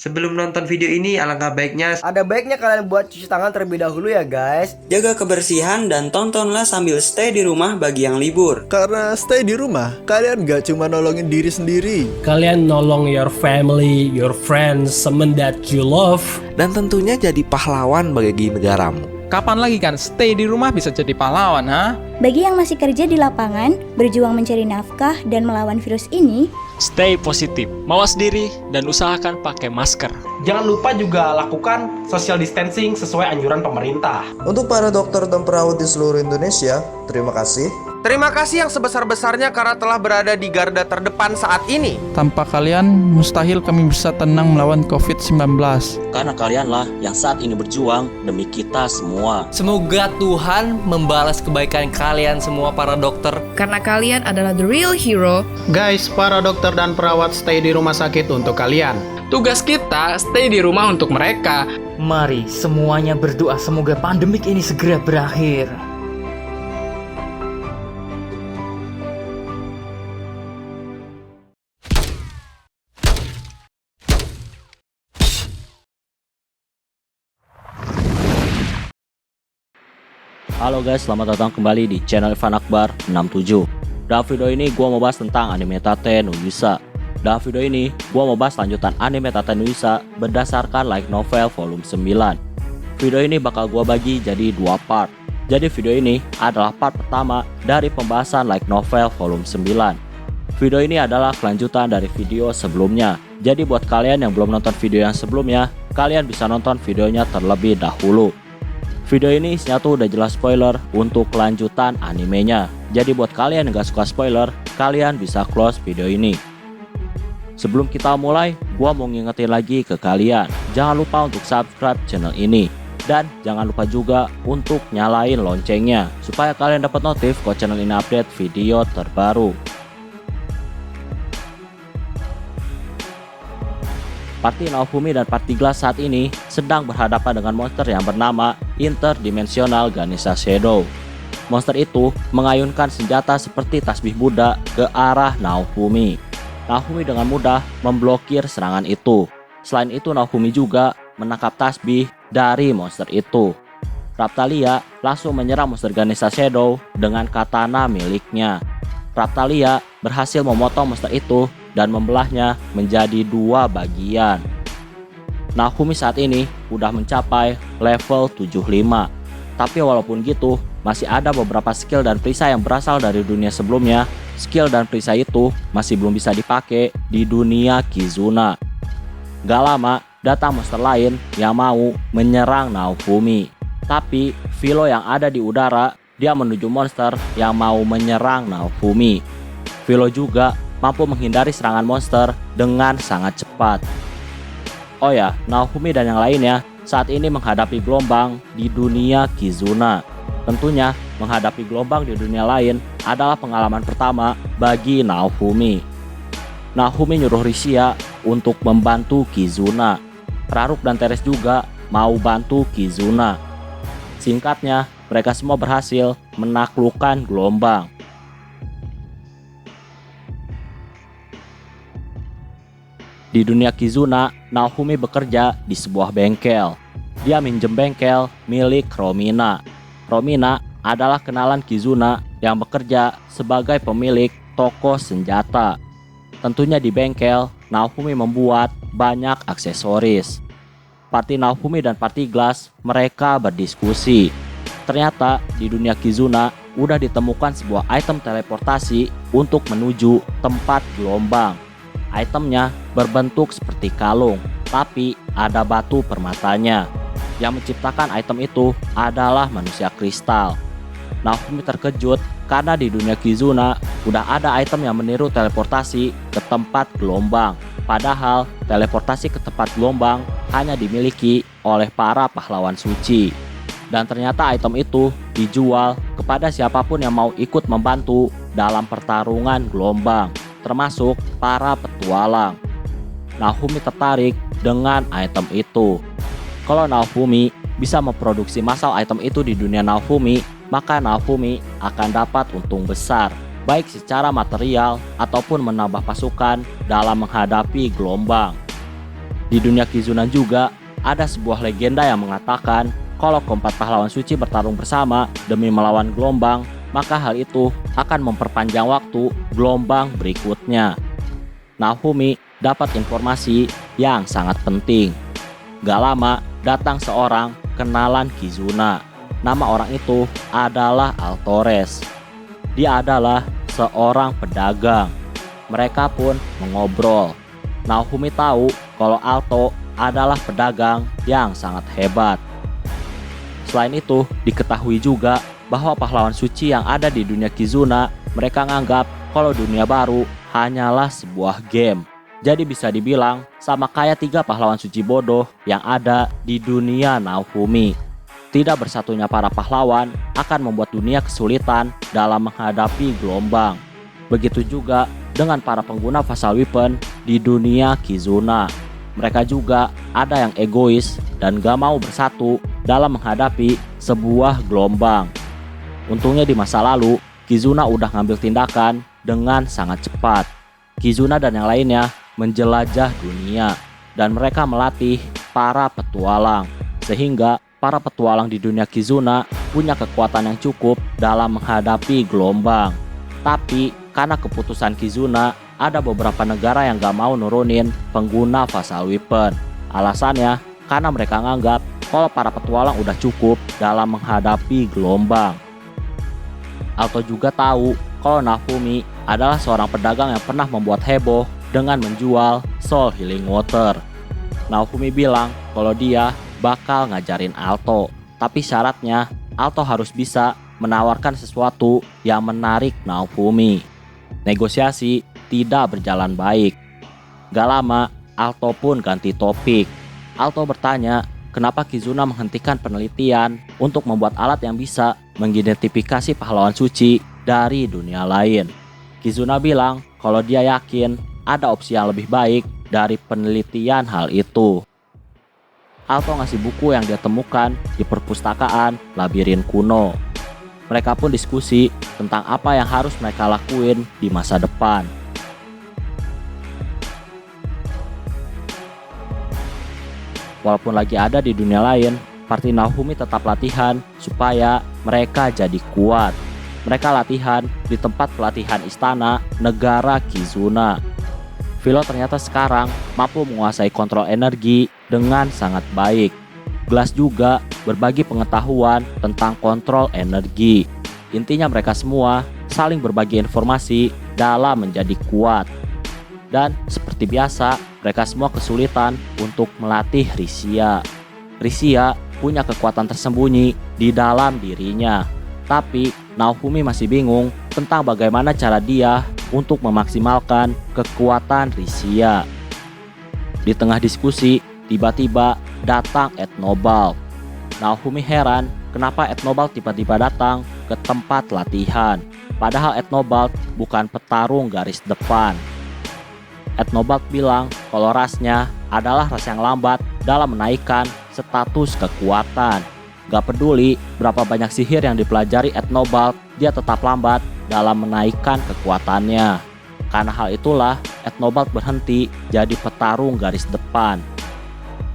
Sebelum nonton video ini, alangkah baiknya Ada baiknya kalian buat cuci tangan terlebih dahulu ya guys. Jaga kebersihan dan tontonlah sambil stay di rumah bagi yang libur. Karena stay di rumah, kalian gak cuma nolongin diri sendiri. Kalian nolong your family, your friends, someone that you love. Dan tentunya jadi pahlawan bagi negaramu. Kapan lagi kan stay di rumah bisa jadi pahlawan, ha? Bagi yang masih kerja di lapangan, berjuang mencari nafkah dan melawan virus ini, stay positif, mawas diri, dan usahakan pakai masker. Jangan lupa juga lakukan social distancing sesuai anjuran pemerintah. Untuk para dokter dan perawat di seluruh Indonesia, terima kasih. Terima kasih yang sebesar-besarnya karena telah berada di garda terdepan saat ini. Tanpa kalian, mustahil kami bisa tenang melawan COVID-19. Karena kalianlah yang saat ini berjuang demi kita semua. Semoga Tuhan membalas kebaikan kalian semua para dokter. Karena kalian adalah the real hero. Guys, para dokter dan perawat stay di rumah sakit untuk kalian. Tugas kita stay di rumah untuk mereka. Mari semuanya berdoa semoga pandemik ini segera berakhir. Halo guys, selamat datang kembali di channel Ivan Akbar 67. Dalam video ini gua mau bahas tentang anime Tate no Yusa. Dalam video ini gua mau bahas lanjutan anime Tate no Yusa berdasarkan light novel volume 9. Video ini bakal gua bagi jadi dua part. Jadi video ini adalah part pertama dari pembahasan light novel volume 9. Video ini adalah kelanjutan dari video sebelumnya. Jadi buat kalian yang belum nonton video yang sebelumnya, kalian bisa nonton videonya terlebih dahulu. Video ini isinya tuh udah jelas spoiler untuk kelanjutan animenya. Jadi buat kalian yang gak suka spoiler, kalian bisa close video ini. Sebelum kita mulai, gua mau ngingetin lagi ke kalian, jangan lupa untuk subscribe channel ini. Dan jangan lupa juga untuk nyalain loncengnya, supaya kalian dapat notif kalau channel ini update video terbaru. Party Naofumi dan Party Glass saat ini sedang berhadapan dengan monster yang bernama Interdimensional Ganesha Shadow. Monster itu mengayunkan senjata seperti tasbih Buddha ke arah Naofumi. Naofumi dengan mudah memblokir serangan itu. Selain itu Naofumi juga menangkap tasbih dari monster itu. Raptalia langsung menyerang monster Ganesha Shadow dengan katana miliknya. Raptalia berhasil memotong monster itu dan membelahnya menjadi dua bagian. Naofumi saat ini udah mencapai level 75. Tapi walaupun gitu, masih ada beberapa skill dan perisai yang berasal dari dunia sebelumnya. Skill dan perisai itu masih belum bisa dipakai di dunia Kizuna. Gak lama, datang monster lain yang mau menyerang Naofumi. Tapi Vilo yang ada di udara, dia menuju monster yang mau menyerang Naofumi. Vilo juga mampu menghindari serangan monster dengan sangat cepat. Oh ya, Naofumi dan yang lainnya saat ini menghadapi gelombang di dunia Kizuna. Tentunya menghadapi gelombang di dunia lain adalah pengalaman pertama bagi Naofumi. Naofumi nyuruh Rishia untuk membantu Kizuna. Raruk dan Teres juga mau bantu Kizuna. Singkatnya, mereka semua berhasil menaklukkan gelombang. Di dunia Kizuna, Naofumi bekerja di sebuah bengkel. Dia minjem bengkel milik Romina. Romina adalah kenalan Kizuna yang bekerja sebagai pemilik toko senjata. Tentunya di bengkel, Naofumi membuat banyak aksesoris. Party Naofumi dan Party Glass mereka berdiskusi. Ternyata di dunia Kizuna udah ditemukan sebuah item teleportasi untuk menuju tempat gelombang. Itemnya berbentuk seperti kalung, tapi ada batu permatanya. Yang menciptakan item itu adalah manusia kristal. Naofumi terkejut karena di dunia Kizuna udah ada item yang meniru teleportasi ke tempat gelombang. Padahal teleportasi ke tempat gelombang hanya dimiliki oleh para pahlawan suci. Dan ternyata item itu dijual kepada siapapun yang mau ikut membantu dalam pertarungan gelombang, termasuk para petualang. Naofumi tertarik dengan item itu. Kalau Naofumi bisa memproduksi massal item itu di dunia Naofumi, maka Naofumi akan dapat untung besar, baik secara material ataupun menambah pasukan dalam menghadapi gelombang. Di dunia Kizuna juga ada sebuah legenda yang mengatakan kalau keempat pahlawan suci bertarung bersama demi melawan gelombang, maka hal itu akan memperpanjang waktu gelombang berikutnya. Naofumi dapat informasi yang sangat penting. Gak lama datang seorang kenalan Kizuna. Nama orang itu adalah Altores. Dia adalah seorang pedagang. Mereka pun mengobrol. Naofumi tahu kalau Alto adalah pedagang yang sangat hebat. Selain itu, diketahui juga bahwa pahlawan suci yang ada di dunia Kizuna, mereka nganggap kalau dunia baru hanyalah sebuah game. Jadi bisa dibilang sama kayak 3 pahlawan suci bodoh yang ada di dunia Naofumi. Tidak bersatunya para pahlawan akan membuat dunia kesulitan dalam menghadapi gelombang. Begitu juga dengan para pengguna facial weapon di dunia Kizuna. Mereka juga ada yang egois dan gak mau bersatu dalam menghadapi sebuah gelombang. Untungnya di masa lalu, Kizuna udah ngambil tindakan dengan sangat cepat. Kizuna dan yang lainnya menjelajah dunia dan mereka melatih para petualang. Sehingga para petualang di dunia Kizuna punya kekuatan yang cukup dalam menghadapi gelombang. Tapi karena keputusan Kizuna, ada beberapa negara yang gak mau nurunin pengguna facial weapon. Alasannya karena mereka nganggap kalau para petualang udah cukup dalam menghadapi gelombang. Alto juga tahu kalau Naofumi adalah seorang pedagang yang pernah membuat heboh dengan menjual soul healing water. Naofumi bilang kalau dia bakal ngajarin Alto, tapi syaratnya Alto harus bisa menawarkan sesuatu yang menarik Naofumi. Negosiasi tidak berjalan baik. Gak lama, Alto pun ganti topik. Alto bertanya kenapa Kizuna menghentikan penelitian untuk membuat alat yang bisa mengidentifikasi pahlawan suci dari dunia lain. Kizuna bilang kalau dia yakin ada opsi yang lebih baik dari penelitian hal itu. Alto ngasih buku yang dia temukan di perpustakaan labirin kuno. Mereka pun diskusi tentang apa yang harus mereka lakuin di masa depan. Walaupun lagi ada di dunia lain, parti Naofumi tetap latihan supaya mereka jadi kuat. Mereka latihan di tempat pelatihan istana negara Kizuna. Philo ternyata sekarang mampu menguasai kontrol energi dengan sangat baik. Glass juga berbagi pengetahuan tentang kontrol energi. Intinya mereka semua saling berbagi informasi dalam menjadi kuat. Dan seperti biasa, mereka semua kesulitan untuk melatih Risia. Risia punya kekuatan tersembunyi di dalam dirinya. Tapi Naofumi masih bingung tentang bagaimana cara dia untuk memaksimalkan kekuatan Risia. Di tengah diskusi, tiba-tiba datang Ethnobald. Naofumi heran kenapa Ethnobald tiba-tiba datang ke tempat latihan. Padahal Ethnobald bukan petarung garis depan. Ethnobald bilang kalau rasnya adalah ras yang lambat dalam menaikkan status kekuatan. Gak peduli berapa banyak sihir yang dipelajari Ethnobald, dia tetap lambat dalam menaikkan kekuatannya. Karena hal itulah Ethnobald berhenti jadi petarung garis depan.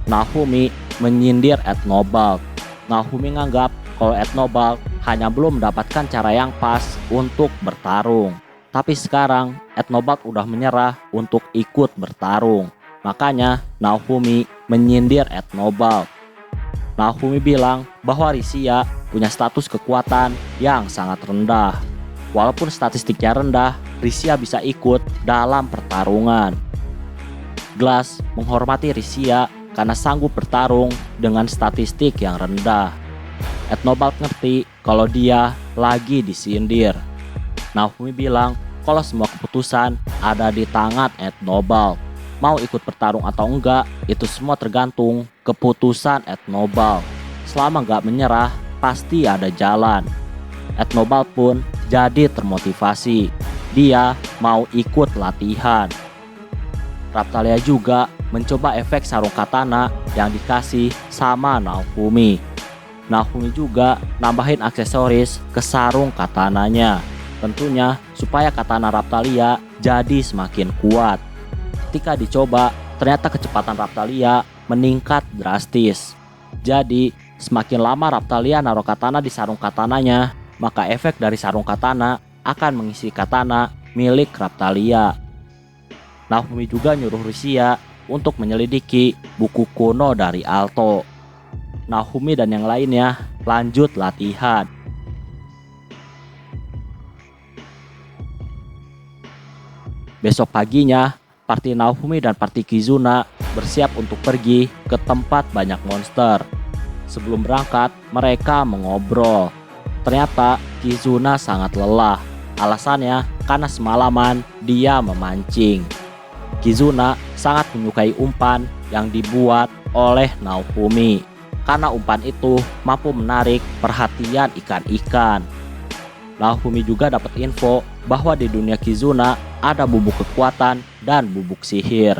Naofumi menyindir Ethnobald. Naofumi nganggap kalau Ethnobald hanya belum mendapatkan cara yang pas untuk bertarung. Tapi sekarang Ethnobald udah menyerah untuk ikut bertarung. Makanya Naofumi menyindir Ethnobald. Naofumi bilang bahwa Risia punya status kekuatan yang sangat rendah. Walaupun statistiknya rendah, Risia bisa ikut dalam pertarungan. Glass menghormati Risia karena sanggup bertarung dengan statistik yang rendah. Ethnobald ngerti kalau dia lagi disindir. Naofumi bilang kalau semua keputusan ada di tangan Ethnobald. Mau ikut bertarung atau enggak, itu semua tergantung keputusan Ethnobald. Selama enggak menyerah, pasti ada jalan. Ethnobald pun jadi termotivasi. Dia mau ikut latihan. Raphtalia juga mencoba efek sarung katana yang dikasih sama Naofumi. Naofumi juga nambahin aksesoris ke sarung katananya. Tentunya supaya katana Raphtalia jadi semakin kuat. Ketika dicoba, ternyata kecepatan Raphtalia meningkat drastis. Jadi, semakin lama Raphtalia naruh katana di sarung katananya, maka efek dari sarung katana akan mengisi katana milik Raphtalia. Naofumi juga nyuruh Rusia untuk menyelidiki buku kuno dari Alto. Naofumi dan yang lainnya lanjut latihan. Besok paginya, parti Naofumi dan parti Kizuna bersiap untuk pergi ke tempat banyak monster. Sebelum berangkat, mereka mengobrol. Ternyata Kizuna sangat lelah. Alasannya karena semalaman dia memancing. Kizuna sangat menyukai umpan yang dibuat oleh Naofumi, karena umpan itu mampu menarik perhatian ikan-ikan. Naofumi juga dapat info bahwa di dunia Kizuna ada bubuk kekuatan dan bubuk sihir.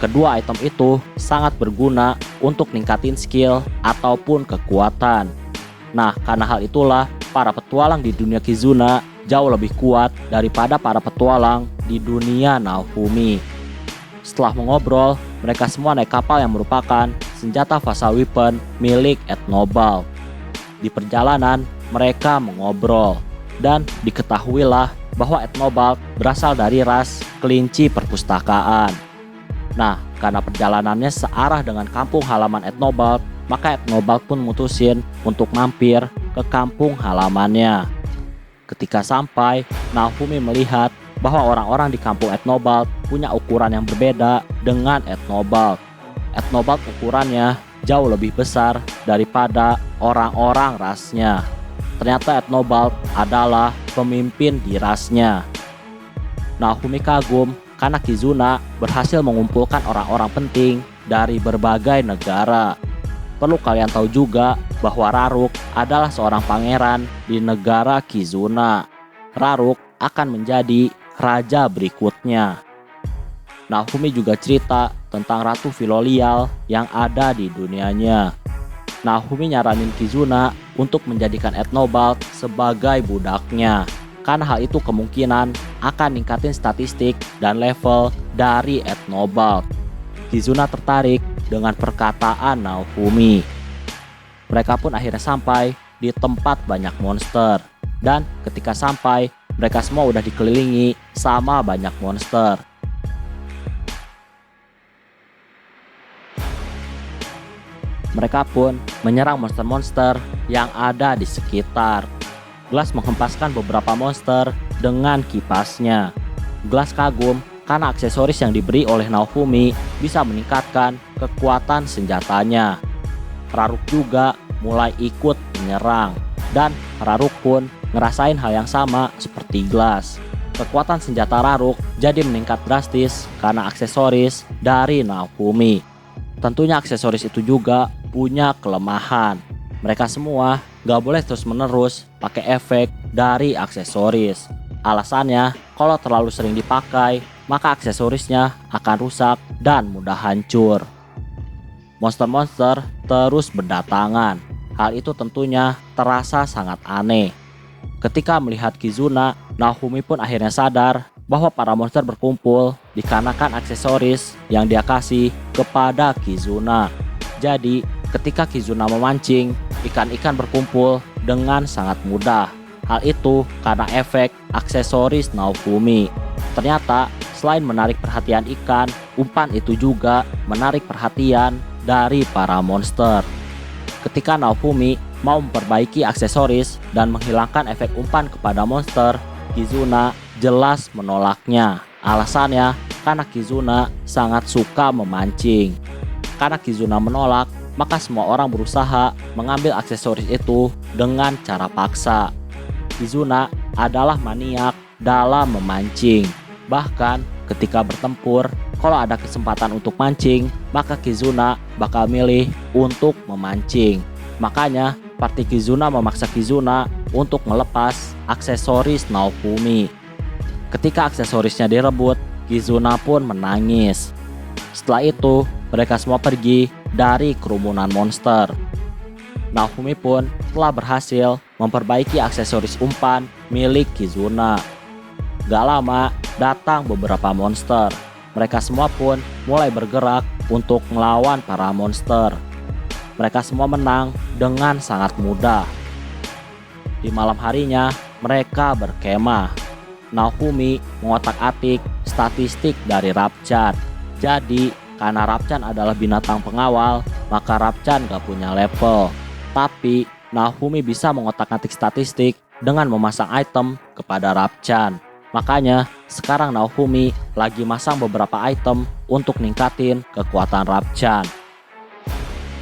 Kedua item itu sangat berguna untuk ningkatin skill ataupun kekuatan. Nah, karena hal itulah para petualang di dunia Kizuna jauh lebih kuat daripada para petualang di dunia Naofumi. Setelah mengobrol, mereka semua naik kapal yang merupakan senjata Vassal Weapon milik Ethnobald. Di perjalanan, mereka mengobrol, dan diketahuilah bahwa Ethnobald berasal dari ras kelinci perpustakaan. Nah, karena perjalanannya searah dengan kampung halaman Ethnobald, maka Ethnobald pun mutusin untuk mampir ke kampung halamannya. Ketika sampai, Naofumi melihat bahwa orang-orang di kampung Ethnobald punya ukuran yang berbeda dengan Ethnobald. Ethnobald ukurannya jauh lebih besar daripada orang-orang rasnya. Ternyata Ethnobald adalah pemimpin di rasnya. Naofumi kagum karena Kizuna berhasil mengumpulkan orang-orang penting dari berbagai negara. Perlu kalian tahu juga bahwa Raruk adalah seorang pangeran di negara Kizuna. Raruk akan menjadi raja berikutnya. Naofumi juga cerita tentang Ratu Filolial yang ada di dunianya. Naofumi nyaranin Kizuna untuk menjadikan Ethnobald sebagai budaknya, karena hal itu kemungkinan akan ningkatin statistik dan level dari Ethnobald. Kizuna tertarik dengan perkataan Naofumi. Mereka pun akhirnya sampai di tempat banyak monster, dan ketika sampai, mereka semua udah dikelilingi sama banyak monster. Mereka pun menyerang monster-monster yang ada di sekitar. Glass menghempaskan beberapa monster dengan kipasnya. Glass kagum karena aksesoris yang diberi oleh Naofumi bisa meningkatkan kekuatan senjatanya. Raruk juga mulai ikut menyerang, dan Raruk pun ngerasain hal yang sama seperti Glass. Kekuatan senjata Raruk jadi meningkat drastis karena aksesoris dari Naofumi. Tentunya aksesoris itu juga punya kelemahan. Mereka semua gak boleh terus-menerus pakai efek dari aksesoris. Alasannya, kalau terlalu sering dipakai, maka aksesorisnya akan rusak dan mudah hancur. Monster-monster terus berdatangan. Hal itu tentunya terasa sangat aneh. Ketika melihat Kizuna, Naofumi pun akhirnya sadar bahwa para monster berkumpul dikarenakan aksesoris yang dia kasih kepada Kizuna. Jadi, ketika Kizuna memancing, ikan-ikan berkumpul dengan sangat mudah. Hal itu karena efek aksesoris Naofumi. Ternyata, selain menarik perhatian ikan, umpan itu juga menarik perhatian dari para monster. Ketika Naofumi mau memperbaiki aksesoris dan menghilangkan efek umpan kepada monster, Kizuna jelas menolaknya. Alasannya karena Kizuna sangat suka memancing. Karena Kizuna menolak, maka semua orang berusaha mengambil aksesoris itu dengan cara paksa. Kizuna adalah maniak dalam memancing. Bahkan ketika bertempur, kalau ada kesempatan untuk mancing, maka Kizuna bakal milih untuk memancing. Makanya parti Kizuna memaksa Kizuna untuk melepas aksesoris Naofumi. Ketika aksesorisnya direbut, Kizuna pun menangis. Setelah itu, mereka semua pergi dari kerumunan monster. Naofumi pun telah berhasil memperbaiki aksesoris umpan milik Kizuna. Gak lama, datang beberapa monster. mereka semua pun mulai bergerak untuk melawan para monster. Mereka semua menang dengan sangat mudah. Di malam harinya, mereka berkemah. Naofumi mengotak-atik statistik dari Rapchan. Jadi, karena Rapchan adalah binatang pengawal, maka Rapchan gak punya level. Tapi, Naofumi bisa mengotak-atik statistik dengan memasang item kepada Rapchan. Makanya, sekarang Naofumi lagi masang beberapa item untuk ningkatin kekuatan Rapchan.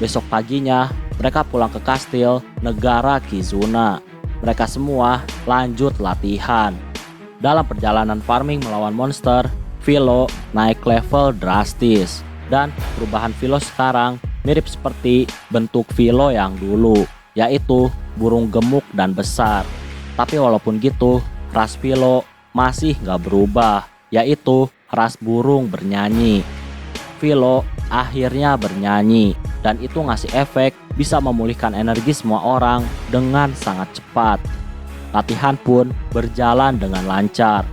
Besok paginya, mereka pulang ke kastil negara Kizuna. Mereka semua lanjut latihan. Dalam perjalanan farming melawan monster, Philo naik level drastis. Dan perubahan Philo sekarang mirip seperti bentuk Philo yang dulu, yaitu burung gemuk dan besar. Tapi walaupun gitu, ras Philo masih gak berubah, yaitu ras burung bernyanyi. Philo akhirnya bernyanyi, dan itu ngasih efek bisa memulihkan energi semua orang dengan sangat cepat. Latihan pun berjalan dengan lancar.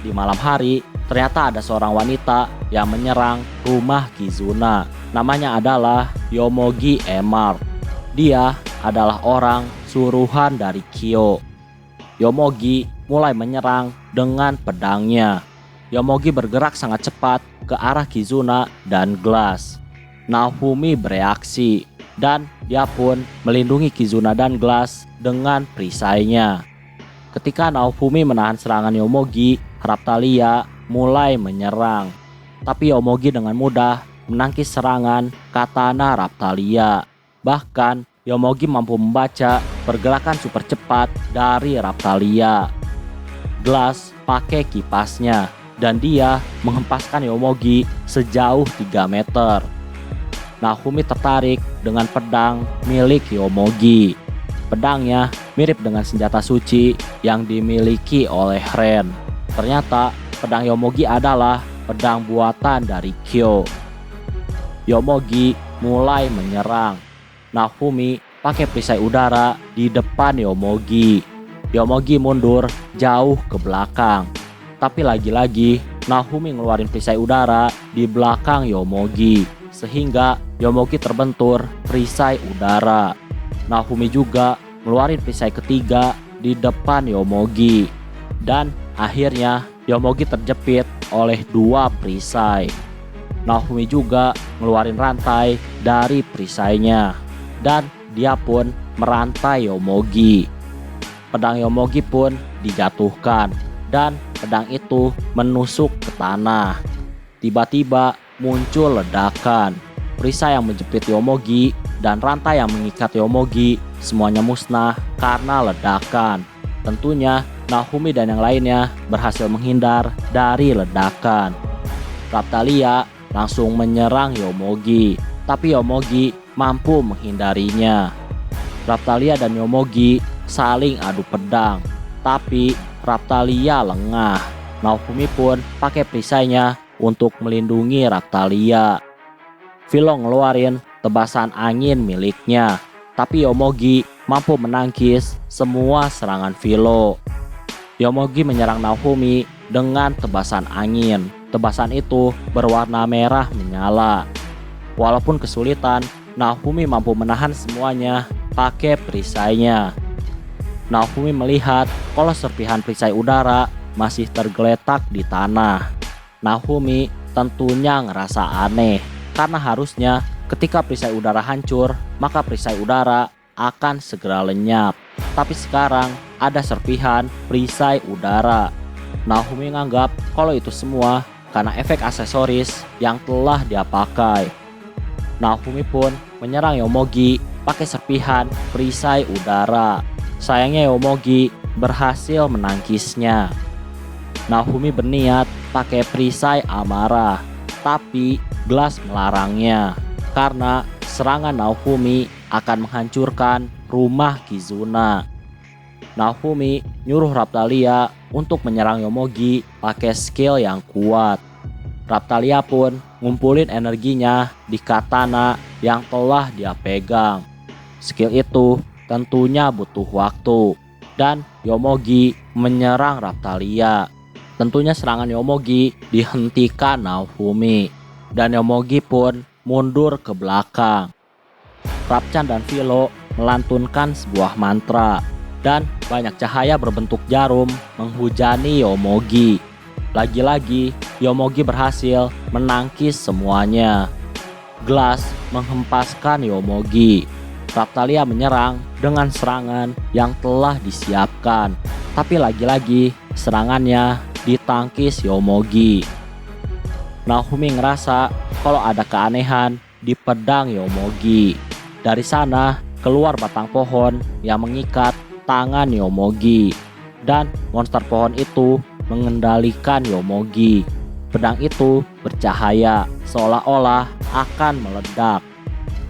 Di malam hari, ternyata ada seorang wanita yang menyerang rumah Kizuna. Namanya adalah Yomogi Emar. Dia adalah orang suruhan dari Kyo. Yomogi mulai menyerang dengan pedangnya. Yomogi bergerak sangat cepat ke arah Kizuna dan Glass. Naofumi bereaksi dan dia pun melindungi Kizuna dan Glass dengan perisainya. Ketika Naofumi menahan serangan Yomogi, Raptalia mulai menyerang. Tapi Yomogi dengan mudah menangkis serangan katana Raptalia. Bahkan Yomogi mampu membaca pergerakan super cepat dari Raptalia. Glass pakai kipasnya dan dia menghempaskan Yomogi sejauh 3 meter. Naofumi tertarik dengan pedang milik Yomogi. Pedangnya mirip dengan senjata suci yang dimiliki oleh Ren. Ternyata pedang Yomogi adalah pedang buatan dari Kyo. Yomogi mulai menyerang. Naofumi pakai perisai udara di depan Yomogi. Yomogi mundur jauh ke belakang. Tapi lagi-lagi Naofumi ngeluarin perisai udara di belakang Yomogi, sehingga Yomogi terbentur perisai udara. Naofumi juga ngeluarin perisai ketiga di depan Yomogi. Dan akhirnya Yomogi terjepit oleh 2 perisai. Naofumi juga ngeluarin rantai dari perisainya. Dan dia pun merantai Yomogi. Pedang Yomogi pun dijatuhkan. Dan pedang itu menusuk ke tanah. Tiba-tiba muncul ledakan. Perisai yang menjepit Yomogi dan rantai yang mengikat Yomogi semuanya musnah karena ledakan. Tentunya Naofumi dan yang lainnya berhasil menghindar dari ledakan. Raptalia langsung menyerang Yomogi, tapi Yomogi mampu menghindarinya. Raptalia dan Yomogi saling adu pedang, tapi Raptalia lengah. Naofumi pun pakai perisainya untuk melindungi Raptalia. Philo ngeluarin tebasan angin miliknya, tapi Yomogi mampu menangkis semua serangan Philo. Yomogi menyerang Naofumi dengan tebasan angin. Tebasan itu berwarna merah menyala. Walaupun kesulitan, Naofumi mampu menahan semuanya pakai perisainya. Naofumi melihat kalau serpihan perisai udara masih tergeletak di tanah. Naofumi tentunya ngerasa aneh, karena harusnya ketika perisai udara hancur, maka perisai udara akan segera lenyap. Tapi sekarang ada serpihan perisai udara. Naofumi menganggap kalau itu semua karena efek aksesoris yang telah dia pakai. Naofumi pun menyerang Yomogi pakai serpihan perisai udara. Sayangnya Yomogi berhasil menangkisnya. Naofumi berniat pakai perisai amarah, tapi Glass melarangnya karena serangan Naofumi akan menghancurkan rumah Kizuna. Naofumi nyuruh Raptalia untuk menyerang Yomogi pakai skill yang kuat. Raptalia pun ngumpulin energinya di katana yang telah dia pegang. Skill itu tentunya butuh waktu. dan Yomogi menyerang Raphtalia. Tentunya serangan Yomogi dihentikan Naofumi dan Yomogi pun mundur ke belakang. Rapchan dan Philo melantunkan sebuah mantra dan banyak cahaya berbentuk jarum menghujani Yomogi. Lagi-lagi Yomogi berhasil menangkis semuanya. Glass menghempaskan Yomogi. Raphtalia menyerang dengan serangan yang telah disiapkan, tapi lagi-lagi serangannya ditangkis Yomogi. Naofumi ngerasa kalau ada keanehan di pedang Yomogi. Dari sana keluar batang pohon yang mengikat tangan Yomogi, dan monster pohon itu mengendalikan Yomogi. Pedang itu bercahaya seolah-olah akan meledak.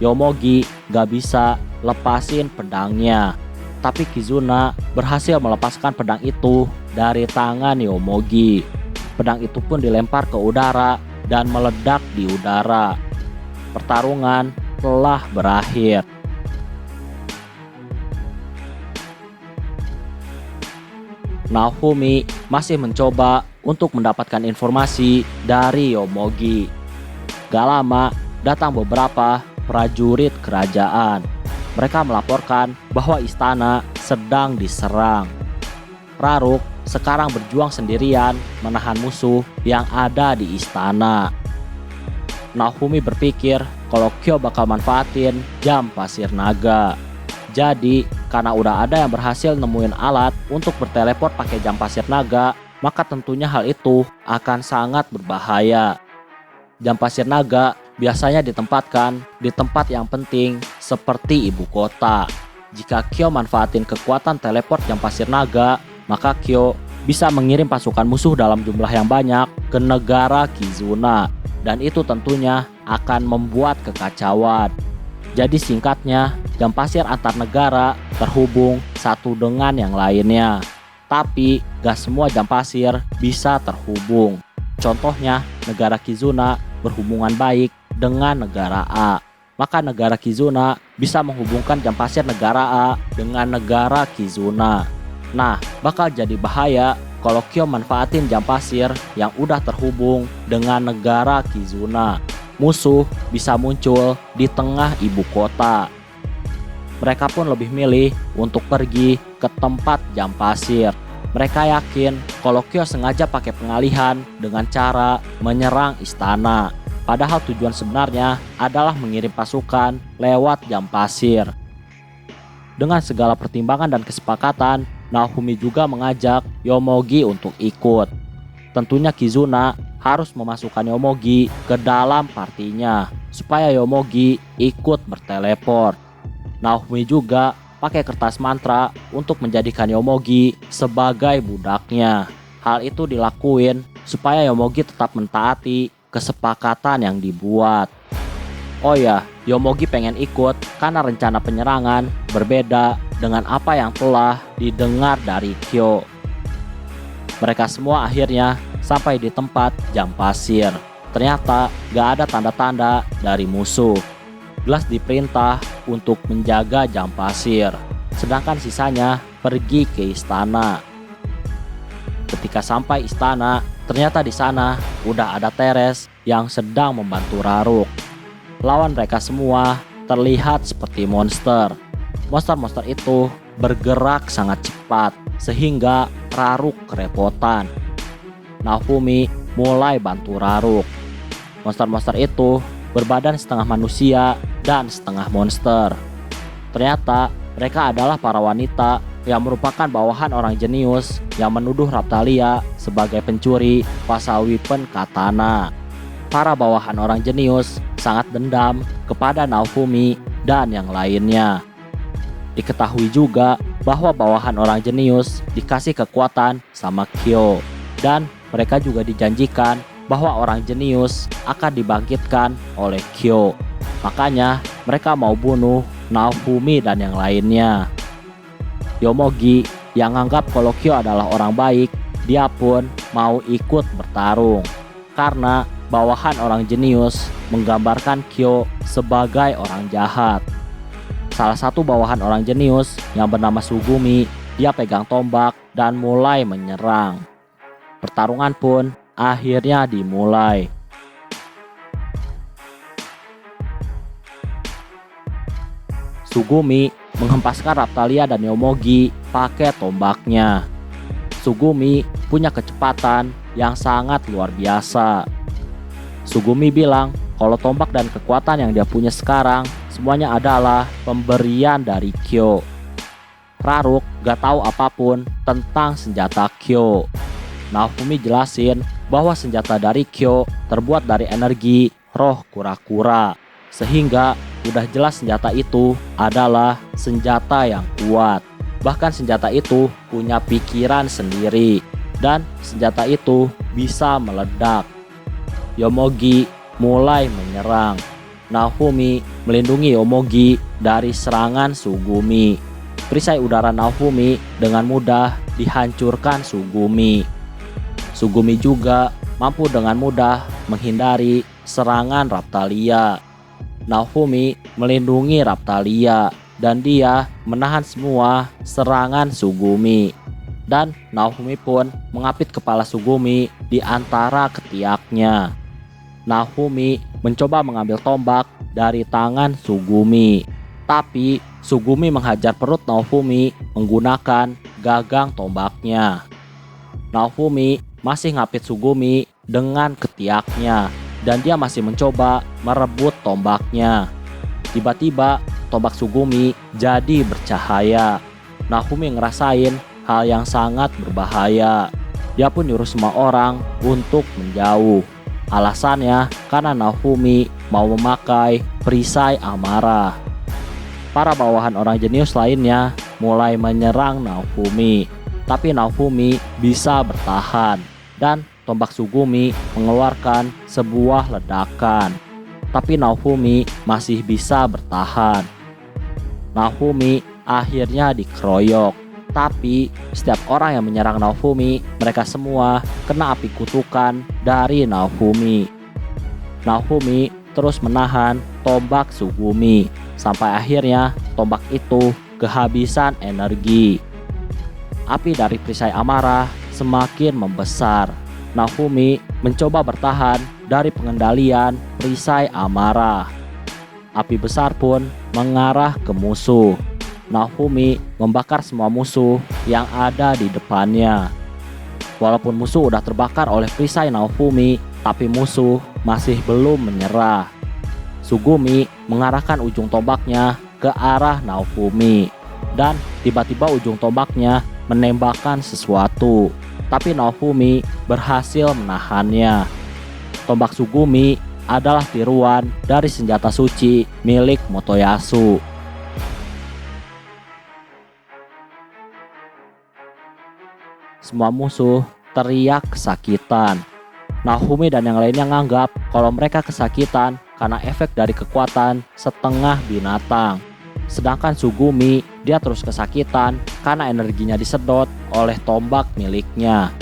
Yomogi gak bisa lepasin pedangnya, tapi Kizuna berhasil melepaskan pedang itu dari tangan Yomogi. Pedang itu pun dilempar ke udara dan meledak di udara. Pertarungan telah berakhir. Naofumi masih mencoba untuk mendapatkan informasi dari Yomogi. Gak lama datang beberapa prajurit kerajaan. Mereka melaporkan bahwa istana sedang diserang. Raruk sekarang berjuang sendirian menahan musuh yang ada di istana. Naofumi berpikir kalau Kyo bakal manfaatin jam pasir naga. Jadi karena udah ada yang berhasil nemuin alat untuk berteleport pakai jam pasir naga, maka tentunya hal itu akan sangat berbahaya. Jam pasir naga biasanya ditempatkan di tempat yang penting seperti ibu kota. Jika Kyo manfaatin kekuatan teleport jam pasir naga, maka Kyo bisa mengirim pasukan musuh dalam jumlah yang banyak ke negara Kizuna, dan itu tentunya akan membuat kekacauan. Jadi singkatnya, jam pasir antar negara terhubung satu dengan yang lainnya. Tapi gak semua jam pasir bisa terhubung. Contohnya, negara Kizuna berhubungan baik dengan negara A. Maka negara Kizuna bisa menghubungkan jam pasir negara A dengan negara Kizuna. Nah, bakal jadi bahaya kalau Kyo manfaatin jam pasir yang udah terhubung dengan negara Kizuna. Musuh bisa muncul di tengah ibu kota. Mereka pun lebih milih untuk pergi ke tempat jam pasir. Mereka yakin kalau Kyo sengaja pakai pengalihan dengan cara menyerang istana. Padahal tujuan sebenarnya adalah mengirim pasukan lewat jam pasir. Dengan segala pertimbangan dan kesepakatan, Naofumi juga mengajak Yomogi untuk ikut. Tentunya Kizuna harus memasukkan Yomogi ke dalam partinya supaya Yomogi ikut berteleport. Naofumi juga pakai kertas mantra untuk menjadikan Yomogi sebagai budaknya. Hal itu dilakuin supaya Yomogi tetap mentaati kesepakatan yang dibuat. Oh ya, Yomogi pengen ikut karena rencana penyerangan berbeda dengan apa yang telah didengar dari Kyo. Mereka semua akhirnya sampai di tempat jam pasir. Ternyata gak ada tanda-tanda dari musuh. Glass diperintah untuk menjaga jam pasir, sedangkan sisanya pergi ke istana. Ketika sampai istana, ternyata di sana udah ada Teres yang sedang membantu Raruk. Lawan mereka semua terlihat seperti monster. Monster-monster itu bergerak sangat cepat sehingga Raruk kerepotan. Naofumi mulai bantu Raruk. Monster-monster itu berbadan setengah manusia dan setengah monster. Ternyata mereka adalah para wanita yang merupakan bawahan orang jenius yang menuduh Raphtalia sebagai pencuri pasal weapon katana. Para bawahan orang jenius sangat dendam kepada Naofumi dan yang lainnya. Diketahui juga bahwa bawahan orang jenius dikasih kekuatan sama Kyo, dan mereka juga dijanjikan bahwa orang jenius akan dibangkitkan oleh Kyo. Makanya mereka mau bunuh Naofumi dan yang lainnya. Yomogi yang anggap kalau Kyo adalah orang baik, dia pun mau ikut bertarung. Karena bawahan orang jenius menggambarkan Kyo sebagai orang jahat. Salah satu bawahan orang jenius yang bernama Sugumi dia pegang tombak dan mulai menyerang. Pertarungan pun akhirnya dimulai. Sugumi menghempaskan Raphtalia dan Yomogi pakai tombaknya. Sugumi punya kecepatan yang sangat luar biasa. Sugumi bilang kalau tombak dan kekuatan yang dia punya sekarang semuanya adalah pemberian dari Kyo. Raruk gak tahu apapun tentang senjata Kyo. Naofumi jelasin bahwa senjata dari Kyo terbuat dari energi roh kura-kura, sehingga udah jelas senjata itu adalah senjata yang kuat. Bahkan senjata itu punya pikiran sendiri, dan senjata itu bisa meledak. Yomogi mulai menyerang. Naofumi melindungi Yomogi dari serangan Sugumi. Perisai udara Naofumi dengan mudah dihancurkan Sugumi. Sugumi juga mampu dengan mudah menghindari serangan Raphtalia. Naofumi melindungi Raphtalia dan dia menahan semua serangan Sugumi. Dan Naofumi pun mengapit kepala Sugumi di antara ketiaknya. Naofumi mencoba mengambil tombak dari tangan Sugumi, tapi Sugumi menghajar perut Naofumi menggunakan gagang tombaknya. Naofumi masih ngapit Sugumi dengan ketiaknya dan dia masih mencoba merebut tombaknya. Tiba-tiba tombak Sugumi jadi bercahaya. Naofumi ngerasain hal yang sangat berbahaya. Dia pun nyuruh semua orang untuk menjauh. Alasannya karena Naofumi mau memakai perisai amarah. Para bawahan orang jenius lainnya mulai menyerang Naofumi, tapi Naofumi bisa bertahan dan tombak Sugumi mengeluarkan sebuah ledakan. Tapi Naofumi masih bisa bertahan. Naofumi akhirnya dikeroyok. Tapi setiap orang yang menyerang Naofumi, mereka semua kena api kutukan dari Naofumi. Naofumi terus menahan tombak Sugumi sampai akhirnya tombak itu kehabisan energi. Api dari perisai amarah semakin membesar. Naofumi mencoba bertahan dari pengendalian perisai amarah. Api besar pun mengarah ke musuh. Naofumi membakar semua musuh yang ada di depannya. Walaupun musuh udah terbakar oleh perisai Naofumi, tapi musuh masih belum menyerah. Sugumi mengarahkan ujung tombaknya ke arah Naofumi, dan tiba-tiba ujung tombaknya menembakkan sesuatu, tapi Naofumi berhasil menahannya. Tombak Sugumi adalah tiruan dari senjata suci milik Motoyasu. Semua musuh teriak kesakitan. Naofumi dan yang lainnya nganggap kalau mereka kesakitan karena efek dari kekuatan setengah binatang. Sedangkan Sugumi dia terus kesakitan karena energinya disedot oleh tombak miliknya.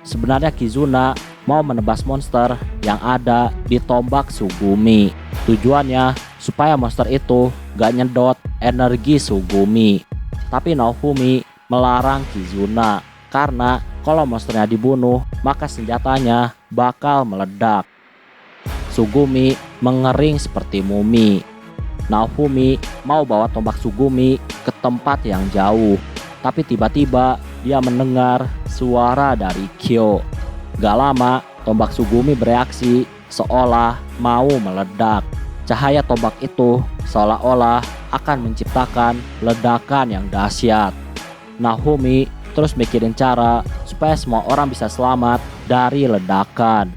Sebenarnya Kizuna mau menebas monster yang ada di tombak Sugumi. Tujuannya supaya monster itu gak nyedot energi Sugumi. Tapi Naofumi melarang Kizuna karena kalau monsternya dibunuh maka senjatanya bakal meledak. Sugumi mengering seperti mumi. Naofumi mau bawa tombak Sugumi ke tempat yang jauh, tapi tiba-tiba dia mendengar suara dari Kyo. Gak lama tombak Sugumi bereaksi seolah mau meledak. Cahaya tombak itu seolah-olah akan menciptakan ledakan yang dahsyat. Naofumi terus mikirin cara supaya semua orang bisa selamat dari ledakan.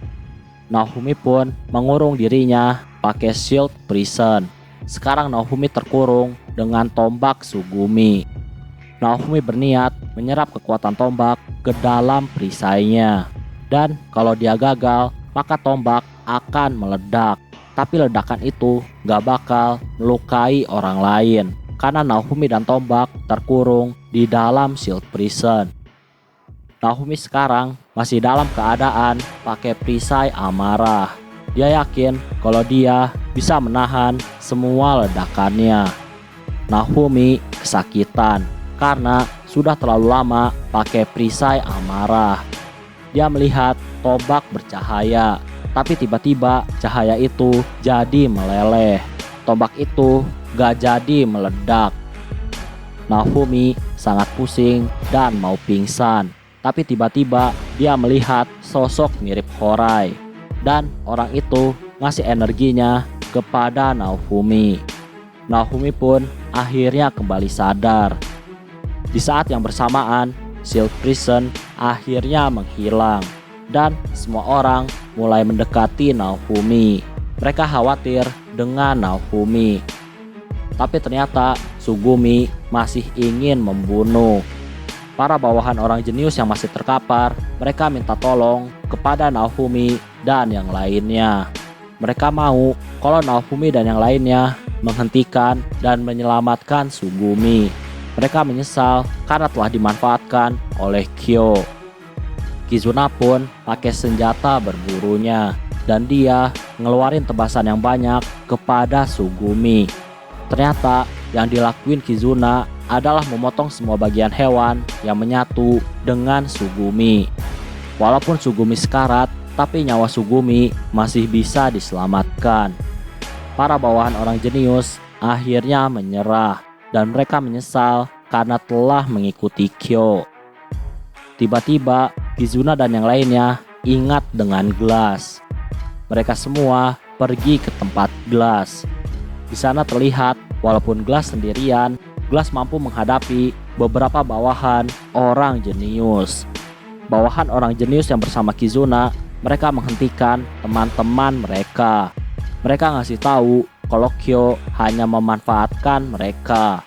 Naofumi pun mengurung dirinya pakai shield prison. Sekarang Naofumi terkurung dengan tombak Sugumi. Naofumi berniat menyerap kekuatan tombak ke dalam perisainya. Dan kalau dia gagal, maka tombak akan meledak. Tapi ledakan itu gak bakal melukai orang lain, karena Naofumi dan tombak terkurung di dalam shield prison. Naofumi sekarang masih dalam keadaan pakai perisai amarah. Dia yakin kalau dia bisa menahan semua ledakannya. Naofumi kesakitan karena sudah terlalu lama pakai perisai amarah. Dia melihat tombak bercahaya, tapi tiba-tiba cahaya itu jadi meleleh. Tombak itu gak jadi meledak. Naofumi sangat pusing dan mau pingsan. Tapi tiba-tiba dia melihat sosok mirip Horai. Dan orang itu ngasih energinya kepada Naofumi. Naofumi pun akhirnya kembali sadar. Di saat yang bersamaan, Shield Prison akhirnya menghilang. Dan semua orang mulai mendekati Naofumi. Mereka khawatir dengan Naofumi. Tapi ternyata Sugumi masih ingin membunuh. Para bawahan orang jenius yang masih terkapar, mereka minta tolong kepada Naofumi dan yang lainnya. Mereka mau kalau Naofumi dan yang lainnya menghentikan dan menyelamatkan Sugumi. Mereka menyesal karena telah dimanfaatkan oleh Kyo. Kizuna pun pakai senjata berburunya dan dia ngeluarin tebasan yang banyak kepada Sugumi. Ternyata yang dilakuin Kizuna adalah memotong semua bagian hewan yang menyatu dengan Sugumi. Walaupun Sugumi sekarat, tapi nyawa Sugumi masih bisa diselamatkan. Para bawahan orang jenius akhirnya menyerah dan mereka menyesal karena telah mengikuti Kyo. Tiba-tiba Kizuna dan yang lainnya ingat dengan Glass. Mereka semua pergi ke tempat Glass. Di sana terlihat walaupun Glass sendirian, Glass mampu menghadapi beberapa bawahan orang jenius. Bawahan orang jenius yang bersama Kizuna, mereka menghentikan teman-teman mereka. Mereka ngasih tahu kalau Kyo hanya memanfaatkan mereka.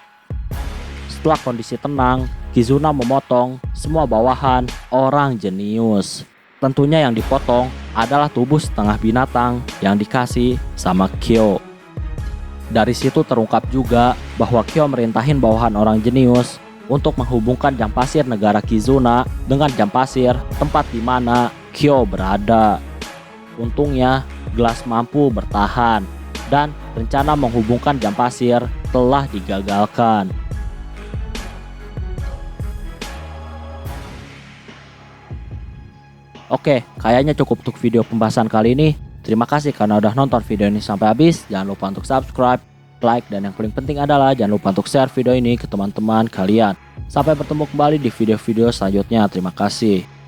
Setelah kondisi tenang, Kizuna memotong semua bawahan orang jenius. Tentunya yang dipotong adalah tubuh setengah binatang yang dikasih sama Kyo. Dari situ terungkap juga bahwa Kyo merintahin bawahan orang jenius untuk menghubungkan jam pasir negara Kizuna dengan jam pasir tempat di mana Kyo berada. Untungnya Glass mampu bertahan dan rencana menghubungkan jam pasir telah digagalkan. Oke, kayaknya cukup untuk video pembahasan kali ini. Terima kasih karena udah nonton video ini sampai habis. Jangan lupa untuk subscribe, like, dan yang paling penting adalah jangan lupa untuk share video ini ke teman-teman kalian. Sampai bertemu kembali di video-video selanjutnya. Terima kasih.